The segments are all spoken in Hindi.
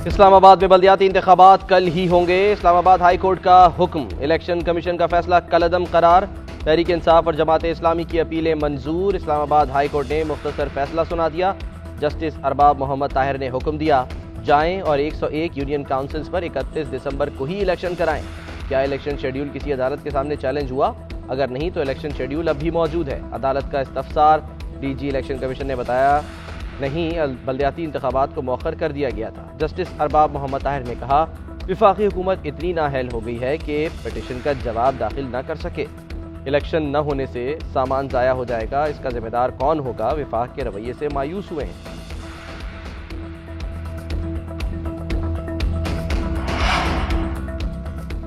इस्लामाबाद में बल्दियाती इंतखाबात कल ही होंगे। इस्लामाबाद हाई कोर्ट का हुक्म, इलेक्शन कमीशन का फैसला कलअदम करार। तहरीक इंसाफ और जमात इस्लामी की अपीलें मंजूर। इस्लामाबाद हाई कोर्ट ने मुख्तसर फैसला सुना दिया। जस्टिस अरबाब मोहम्मद ताहिर ने हुक्म दिया, जाएं और 101 यूनियन काउंसिल्स पर 31 दिसंबर को ही इलेक्शन कराएं। क्या इलेक्शन शेड्यूल किसी अदालत के सामने चैलेंज हुआ? अगर नहीं तो इलेक्शन शेड्यूल अब भी मौजूद है। अदालत का इस्तफसार, डीजी इलेक्शन कमीशन ने बताया नहीं, बल्दियाती इंतखाबात को मौखर कर दिया गया था। जस्टिस अरबाब मोहम्मद ताहिर ने कहा, विफाकी हुकूमत इतनी नाअहल हो गई है कि पिटीशन का जवाब दाखिल न कर सके। इलेक्शन न होने से सामान ज़ाया हो जाएगा, इसका जिम्मेदार कौन होगा? विफाक के रवैये से मायूस हुए हैं।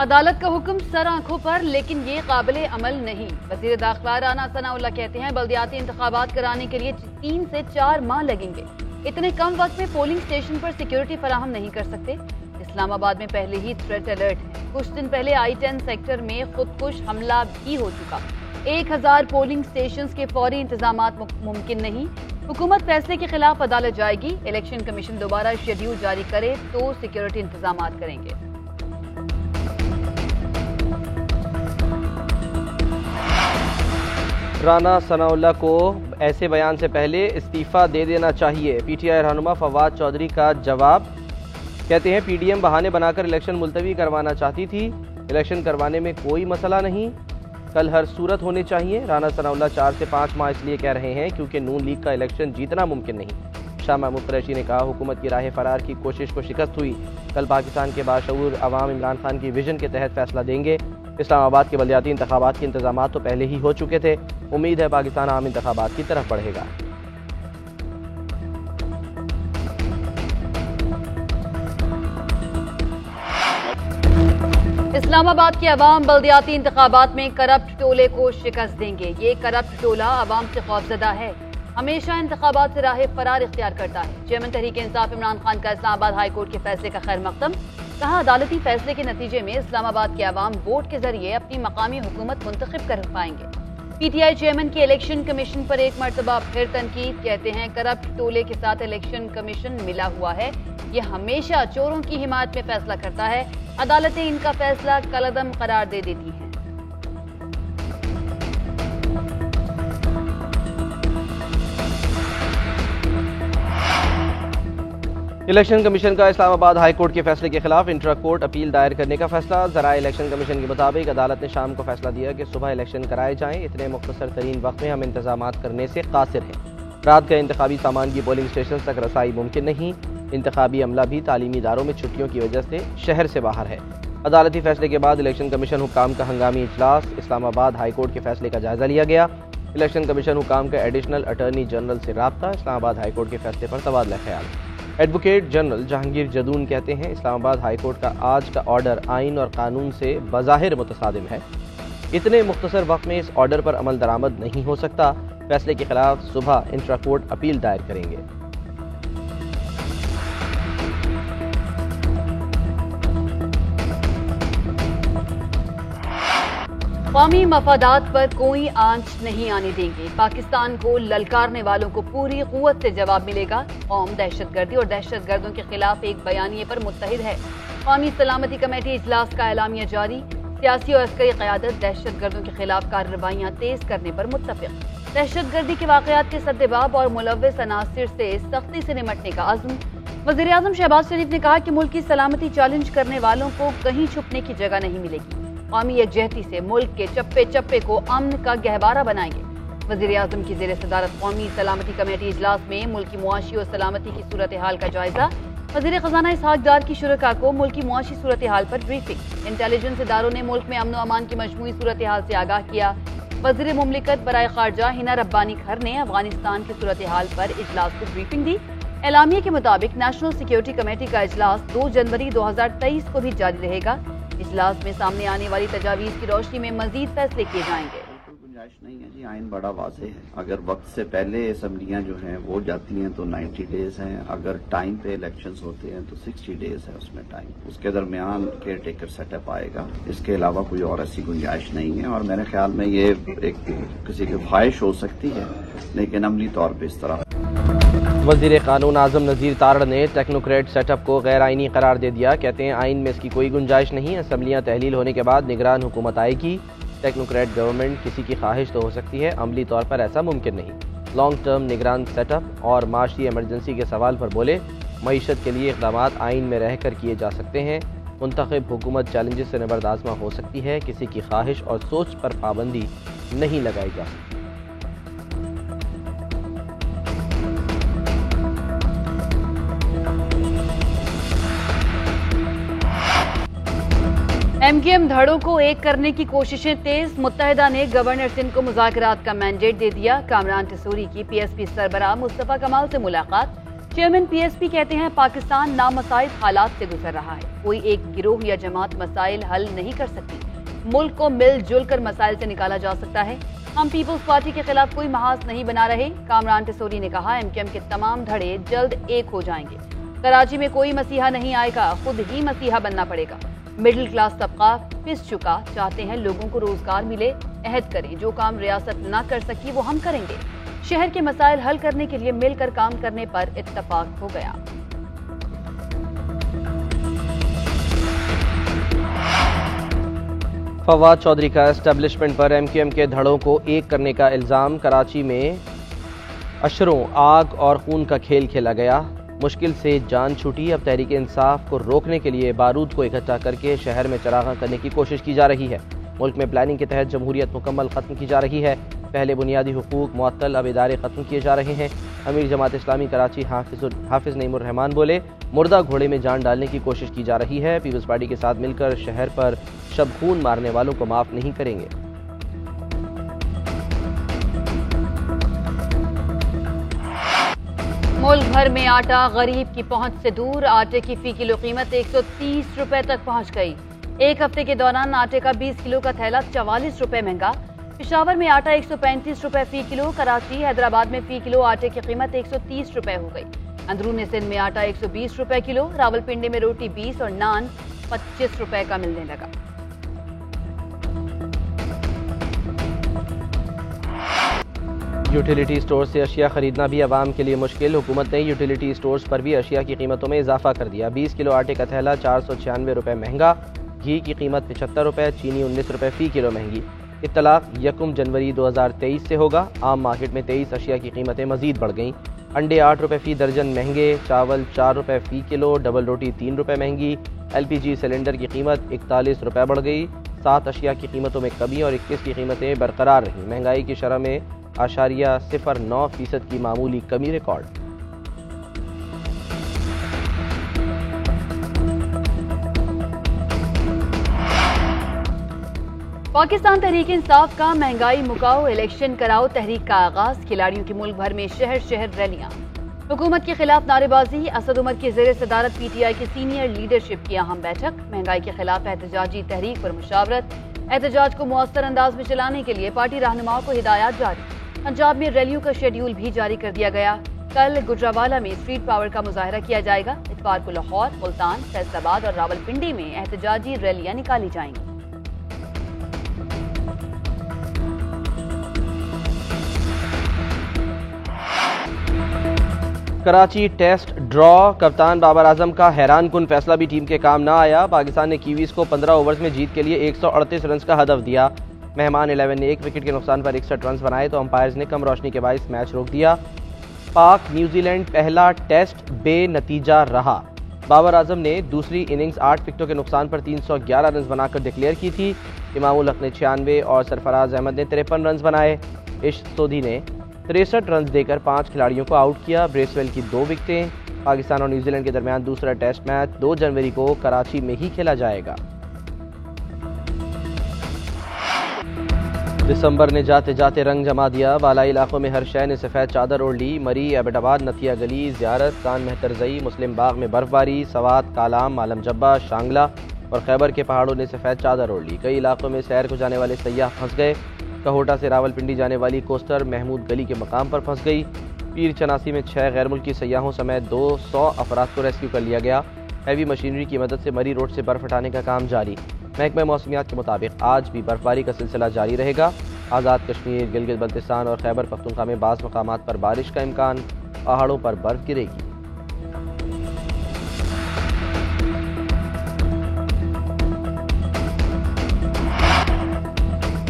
अदालत का हुक्म सर आंखों पर, लेकिन ये काबिले अमल नहीं। वज़ीर दाखिला राना सनाउल्लाह कहते हैं बल्दियाती इंतखाबात कराने के लिए 3 से 4 माह लगेंगे। इतने कम वक्त में पोलिंग स्टेशन पर सिक्योरिटी फराहम नहीं कर सकते। इस्लामाबाद में पहले ही थ्रेट अलर्ट है। कुछ दिन पहले I-10 सेक्टर में खुदकुश हमला भी हो चुका। 1000 पोलिंग स्टेशन के फौरी इंतजामात मुमकिन नहीं। हुकूमत फैसले के खिलाफ अदालत जाएगी। इलेक्शन कमीशन दोबारा शेड्यूल जारी करे तो सिक्योरिटी इंतजामात करेंगे। राना सनाउल्लाह को ऐसे बयान से पहले इस्तीफा दे देना चाहिए। पीटीआई रहनुमा फवाद चौधरी का जवाब, कहते हैं पीडीएम बहाने बनाकर इलेक्शन मुलतवी करवाना चाहती थी। इलेक्शन करवाने में कोई मसला नहीं, कल हर सूरत होने चाहिए। राना सनाउल्लाह 4 से 5 माह इसलिए कह रहे हैं क्योंकि नून लीग का इलेक्शन जीतना मुमकिन नहीं। शाह महमूद कुरैशी ने कहा, हुकूमत की राह फरार की कोशिश को शिकस्त हुई। कल पाकिस्तान के बाशऊर अवाम इमरान खान की विजन के तहत फैसला देंगे। इस्लामाबाद के बल्दियाती इंतखाबात के इंतजामात तो पहले ही हो चुके थे। उम्मीद है पाकिस्तान आम इंतखाबात की तरफ बढ़ेगा। इस्लामाबाद के अवाम बल्दियाती इंतखाबात में करप्ट टोले को शिकस्त देंगे। ये करप्ट टोला अवाम से खौफजदा है, हमेशा इंतखाबात से राह फरार इख्तियार करता है। चेयरमैन तहरीक इंसाफ इमरान खान का इस्लामाबाद हाई कोर्ट के फैसले का खैर मकदम। कहा, अदालती फैसले के नतीजे में इस्लामाबाद के अवाम वोट के जरिए अपनी मकामी हुकूमत मुंतखब कर पाएंगे। पीटीआई चेयरमैन की इलेक्शन कमीशन पर एक मरतबा फिर तनकीद। कहते हैं करप्ट टोले के साथ इलेक्शन कमीशन मिला हुआ है। ये हमेशा चोरों की हिमायत में फैसला करता है। अदालतें इनका फैसला कलअदम करार दे देती हैं। इलेक्शन कमीशन का इस्लामाबाद हाई कोर्ट के फैसले के खिलाफ इंट्रा कोर्ट अपील दायर करने का फैसला। ज़राए इलेक्शन कमीशन के मुताबिक अदालत ने शाम को फैसला दिया कि सुबह इलेक्शन कराए जाएं। इतने मुख्तसर तरीन वक्त में हम इंतजामात करने से कासिर हैं। रात का इंतखाबी सामान की पोलिंग स्टेशन तक रसाई मुमकिन नहीं। इंतखाबी अमला भी तालीमी इदारों में छुट्टियों की वजह से शहर से बाहर है। अदालती फैसले के बाद इलेक्शन कमीशन हुकाम का हंगामी इजलास। इस्लामाबाद हाई कोर्ट के फैसले का जायजा लिया गया। इलेक्शन कमीशन हुकाम का एडिशनल अटॉर्नी जनरल से राब्ता। इस्लामाबाद हाई कोर्ट के फैसले पर तबादला ख्याल। एडवोकेट जनरल जहांगीर जदून कहते हैं, इस्लामाबाद हाई कोर्ट का आज का ऑर्डर आइन और कानून से बज़ाहिर मुतसादिम है। इतने मुख्तसर वक्त में इस ऑर्डर पर अमल दरामद नहीं हो सकता। फैसले के खिलाफ सुबह इंट्रा कोर्ट अपील दायर करेंगे। कौमी मफादात पर कोई आंच नहीं आने देंगे। पाकिस्तान को ललकारने वालों को पूरी कुव्वत से जवाब मिलेगा। कौम दहशतगर्दी और दहशतगर्दों के खिलाफ एक बयानिए पर मुत्तहिद है। कौमी सलामती कमेटी इजलास का एलामिया जारी। सियासी और अस्करी क़यादत दहशतगर्दों के खिलाफ कार्रवाइयाँ तेज करने पर मुत्तफिक। दहशतगर्दी के वाक़यात के सद्देबाब और मुलव्विस अनासिर से सख्ती से निमटने का अज़्म। वज़ीर आज़म शहबाज शरीफ ने कहा कि मुल्क की सलामती चैलेंज करने वालों को कहीं छुपने की जगह नहीं मिलेगी। कौमी यकजहती से मुल्क के चप्पे चप्पे को अमन का गहवारा बनाएंगे। वज़ीर आज़म की ज़ेर सदारत कौमी सलामती कमेटी इजलास में मुल्क की मुआशी और सलामती की सूरत हाल का जायजा। वज़ीर ख़ज़ाना इसहाक़ डार की शुरका को मुल्क की मुआशी सूरत हाल पर ब्रीफिंग। इंटेलिजेंस इदारों ने मुल्क में अमन व अमान की मजमूई सूरत हाल से आगाह किया। वज़ीर मुमलिकत बराए खारजा हिना रब्बानी खर ने अफगानिस्तान की सूरत हाल पर इजलास को ब्रीफिंग दी। एलामिया के मुताबिक नेशनल सिक्योरिटी कमेटी का इजलास 2 जनवरी 2023 को भी जारी रहेगा। इजलास में सामने आने वाली तजावीज़ की रोशनी में मजीद फैसले किए जाएंगे। कोई गुंजाइश नहीं है जी, आइन बड़ा वाज़ेह है। अगर वक्त से पहले असम्बलियाँ जो हैं वो जाती हैं तो 90 डेज हैं। अगर टाइम पे इलेक्शंस होते हैं तो 60 डेज है उसमें टाइम। उसके दरमियान केयर टेकर सेटअप आएगा। इसके अलावा कोई और ऐसी गुंजाइश नहीं है। और मेरे ख्याल में ये एक किसी की ख्वाहिश हो सकती है, लेकिन अमली तौर पर इस तरह वज़ीर कानून आज़म नज़ीर तारड़ ने टेक्नोक्रेट सेटअप को गैर आइनी करार दे दिया। कहते हैं आइन में इसकी कोई गुंजाइश नहीं। असम्बलियाँ तहलील होने के बाद निगरान हुकूमत आएगी। टेक्नोक्रेट गवर्नमेंट किसी की ख्वाहिश तो हो सकती है, अमली तौर पर ऐसा मुमकिन नहीं। लॉन्ग टर्म निगरान सेटअप और माशी एमरजेंसी के सवाल पर बोले, मईशत के लिए इक़दाम आइन में रह कर किए जा सकते हैं। मुंतखब हुकूमत चैलेंजेस से निबर्दाज़मा हो सकती है, किसी की ख्वाहिश और सोच पर पाबंदी नहीं लगाई जा सकती। MKM धड़ों को एक करने की कोशिशें तेज। मुत्तहिदा ने गवर्नर सिंध को मुज़ाकरात का मैंडेट दे दिया। कामरान टिसूरी की PSP सरबराह मुस्तफ़ा कमाल से मुलाकात। चेयरमैन PSP कहते हैं पाकिस्तान नामसाइल हालात से गुजर रहा है, कोई एक गिरोह या जमात मसाइल हल नहीं कर सकती। मुल्क को मिलजुल कर मसाइल से निकाला जा सकता है। हम पीपल्स पार्टी के खिलाफ कोई महाज नहीं बना रहे। कामरान टिसूरी ने कहा MKM के तमाम धड़े जल्द एक हो जाएंगे। कराची में कोई मसीहा नहीं आएगा, खुद ही मसीहा बनना पड़ेगा। मिडिल क्लास तबका पिस चुका, चाहते हैं लोगों को रोजगार मिले। अहद करें, जो काम रियासत ना कर सकी वो हम करेंगे। शहर के मसाइल हल करने के लिए मिलकर काम करने पर इत्तफाक हो गया। फवाद चौधरी का एस्टेब्लिशमेंट पर MKM के धड़ों को एक करने का इल्ज़ाम। कराची में अशरों, आग और खून का खेल खेला गया। मुश्किल से जान छूटी। अब तहरीक इंसाफ को रोकने के लिए बारूद को इकट्ठा करके शहर में चरागां करने की कोशिश की जा रही है। मुल्क में प्लानिंग के तहत जमहूरियत मुकम्मल ख़त्म की जा रही है। पहले बुनियादी हुकूक मुअत्तल, अब इदारे ख़त्म किए जा रहे हैं। अमीर जमात इस्लामी कराची हाफिज नईमुर रहमान बोले, मुर्दा घोड़े में जान डालने की कोशिश की जा रही है। पीपल्स पार्टी के साथ मिलकर शहर पर शब-खून मारने वालों को माफ़ नहीं करेंगे। मुल्क भर में आटा गरीब की पहुंच से दूर। आटे की फी किलो कीमत 130 रुपए तक पहुंच गई। एक हफ्ते के दौरान आटे का 20 किलो का थैला 44 रुपए महंगा। पेशावर में आटा 135 रुपए फी किलो। कराची, हैदराबाद में फी किलो आटे की कीमत 130 रुपए हो गई। अंदरून सिंध में आटा 120 रुपए किलो। रावलपिंडी में रोटी 20 और नान 25 रुपए का मिलने लगा। यूटिलिटी स्टोर से अशिया खरीदना भी आवाम के लिए मुश्किल। हुकूमत ने यूटिलिटी स्टोर्स पर भी अशिया की कीमतों में इजाफा कर दिया। 20 किलो आटे का थैला 496 रुपए महंगा। घी की कीमत 75 रुपए, चीनी 19 रुपए फी किलो महंगी। इत्तलाक 1 जनवरी 2023 से होगा। आम मार्केट में 23 अशिया की कीमतें मजीद बढ़ गईं। अंडे 8 रुपए फी दर्जन महंगे। चावल 4 रुपए फी किलो। डबल रोटी 3 रुपए महंगी। LPG सिलेंडर की कीमत 41 रुपए बढ़ गई। 7 अशिया की कीमतों में कमी और 21 की कीमतें बरकरार रहीं। महंगाई की शरह में 0.09% की मामूली कमी रिकॉर्ड। पाकिस्तान तहरीक इंसाफ का महंगाई मुकाओ, इलेक्शन कराओ तहरीक का आगाज। खिलाड़ियों की मुल्क भर में शहर शहर रैलियां। हुकूमत के खिलाफ नारेबाजी। असद उमर की ज़ेर सदारत PTI की सीनियर लीडरशिप की अहम बैठक। महंगाई के खिलाफ एहतजाजी तहरीक पर मुशावरत। एहतजाज को मुअस्सर अंदाज में चलाने के लिए पार्टी रहनुमाओं को हिदायत जारी। पंजाब में रैलियों का शेड्यूल भी जारी कर दिया गया। कल गुजरावाला में स्ट्रीट पावर का मुजाहरा किया जाएगा। इतवार को लाहौर, मुल्तान, फैसलाबाद और रावलपिंडी में एहतजाजी रैलियां निकाली जाएंगी। Karachi test draw. कप्तान बाबर आजम का हैरान कुन फैसला भी टीम के काम ना आया। पाकिस्तान ने कीवीज को 15 ओवर्स में जीत के लिए 138 रन का हदफ दिया। मेहमान 11 ने 1 विकेट के नुकसान पर 61 रन बनाए तो अंपायर्स ने कम रोशनी के बायस मैच रोक दिया। पाक न्यूजीलैंड पहला टेस्ट बेनतीजा रहा। बाबर आजम ने दूसरी इनिंग्स 8 विकेटों के नुकसान पर 311 रन बनाकर डिक्लेयर की थी। इमामुल हक ने 96 और सरफराज अहमद ने 53 रन बनाए। इश्क सोधी ने 63 रन देकर 5 खिलाड़ियों को आउट किया। ब्रेसवेल की 2 विकेटें। पाकिस्तान और न्यूजीलैंड के दरमियान दूसरा टेस्ट मैच 2 जनवरी को कराची में ही खेला जाएगा। दिसंबर ने जाते जाते रंग जमा दिया। बालाई इलाकों में हर शहर ने सफ़ेद चादर ओढ़ ली। मरी, एबटाबाद, नथिया गली, ज़ियारत, कान मेहतरजई, मुस्लिम बाग में बर्फबारी, सवात, कालाम, आलम जब्बा, शांगला और खैबर के पहाड़ों ने सफ़ेद चादर ओढ़ ली। कई इलाकों में सैर को जाने वाले सयाह फंस गए। कहोटा से रावलपिंडी जाने वाली कोस्टर महमूद गली के मकाम पर फंस गई। पीर चनासी में 6 गैर मुल्की सयाहों समेत 200 अफराद को रेस्क्यू कर लिया गया। हैवी मशीनरी की मदद से मरी रोड से बर्फ हटाने का काम जारी। महकमा मौसमियात के मुताबिक आज भी बर्फबारी का सिलसिला जारी रहेगा। आज़ाद कश्मीर, गिलगित बल्तिस्तान और खैबर पख्तूनख्वा में बाज़ मकामात पर बारिश का इम्कान। पहाड़ों पर बर्फ गिरेगी।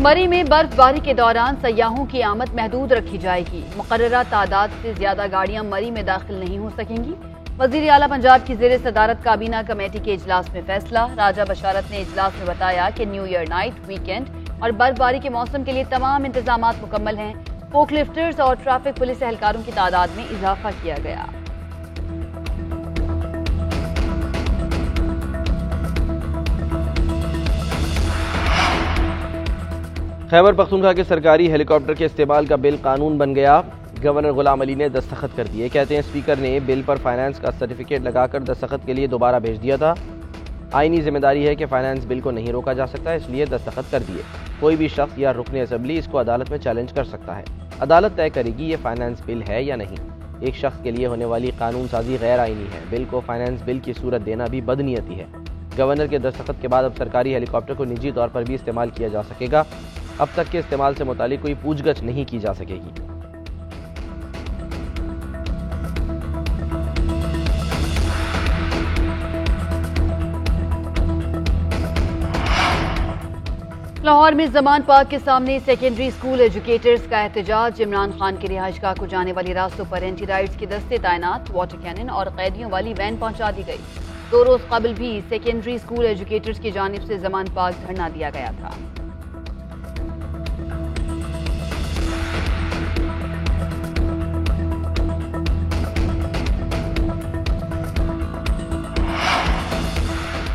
मरी में बर्फबारी के दौरान सयाहों की आमद महदूद रखी जाएगी। मुकर्ररा तादाद से ज्यादा गाड़ियां मरी में दाखिल नहीं हो सकेंगी। वजीर आला पंजाब की जेर सदारत काबीना कमेटी के इजलास में फैसला। राजा बशारत ने इजलास में बताया कि न्यू ईयर नाइट, वीकेंड और बर्फबारी के मौसम के लिए तमाम इंतजामात मुकम्मल हैं। फोकलिफ्टर्स और ट्रैफिक पुलिस एहलकारों की तादाद में इजाफा किया गया। खैबर पख्तूनख्वा के सरकारी हेलीकॉप्टर के इस्तेमाल का बिल कानून बन गया। गवर्नर गुलाम अली ने दस्तखत कर दिए। कहते हैं स्पीकर ने बिल पर फाइनेंस का सर्टिफिकेट लगाकर दस्तखत के लिए दोबारा भेज दिया था। आईनी जिम्मेदारी है कि फाइनेंस बिल को नहीं रोका जा सकता, इसलिए दस्तखत कर दिए। कोई भी शख्स या रुकने असेंबली इसको अदालत में चैलेंज कर सकता है। अदालत तय करेगी ये फाइनेंस बिल है या नहीं। एक शख्स के लिए होने वाली कानून साजी गैर आईनी है। बिल को फाइनेंस बिल की सूरत देना भी बदनीयती है। गवर्नर के दस्तखत के बाद अब सरकारी हेलीकॉप्टर को निजी तौर पर भी इस्तेमाल किया जा सकेगा। अब तक के इस्तेमाल से मुतालिक कोई पूछगछ नहीं की जा सकेगी। लाहौर में जमान पार्क के सामने सेकेंडरी स्कूल एजुकेटर्स का एहतजाज। इमरान खान की रिहाइशगाह को जाने वाली रास्तों पर एंटी राइट्स के दस्ते तैनात, वाटर कैनन और कैदियों वाली वैन पहुंचा दी गई। 2 रोज कबल भी सेकेंडरी स्कूल एजुकेटर्स की जानिब से जमान पार्क धरना दिया गया था।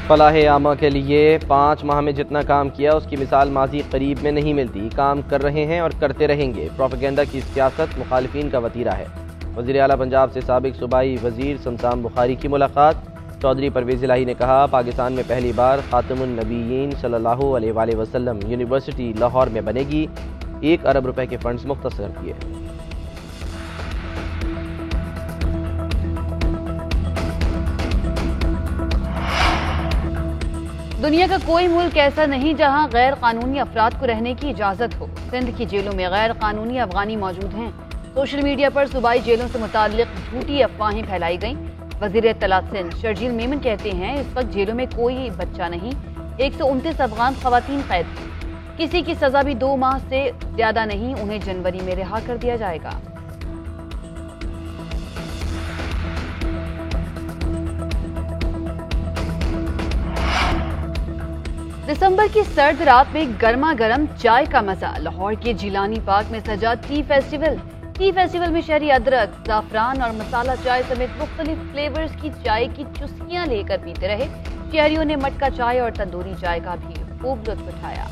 फलाह आमा के लिए 5 माह में जितना काम किया उसकी मिसाल माजी करीब में नहीं मिलती। काम कर रहे हैं और करते रहेंगे। प्रोपेगेंडा की सियासत मुखालिफिन का वतीरा है। वज़ीर आला पंजाब से साबिक सूबाई वजीर शमशान बुखारी की मुलाकात। चौधरी परवेज़ इलाही ने कहा पाकिस्तान में पहली बार खातमुन नबीयीन सल्लल्लाहु अलैहि वसल्लम यूनिवर्सिटी लाहौर में बनेगी। 1 अरब रुपए के फंड्स मुख्तसर किए। दुनिया का कोई मुल्क ऐसा नहीं जहां गैर कानूनी अफराद को रहने की इजाजत हो। सिंध की जेलों में गैर कानूनी अफगानी मौजूद हैं। सोशल मीडिया पर सूबाई जेलों से मुताल्लिक झूठी अफवाहें फैलाई गईं। वजीर इत्तलात सिंध शर्जील मेमन कहते हैं इस वक्त जेलों में कोई बच्चा नहीं। 129 अफगान खवातीन कैद हैं। किसी की सजा भी 2 माह से ज्यादा नहीं। उन्हें जनवरी में रिहा कर दिया जाएगा। दिसंबर की सर्द रात में गर्मा गर्म चाय का मजा। लाहौर के जिलानी पार्क में सजा टी फेस्टिवल। टी फेस्टिवल में शहरी अदरक, जाफरान और मसाला चाय समेत मुख्तलिफ फ्लेवर्स की चाय की चुस्कियां लेकर पीते रहे। शहरियों ने मटका चाय और तंदूरी चाय का भी खूब लुत्फ उठाया।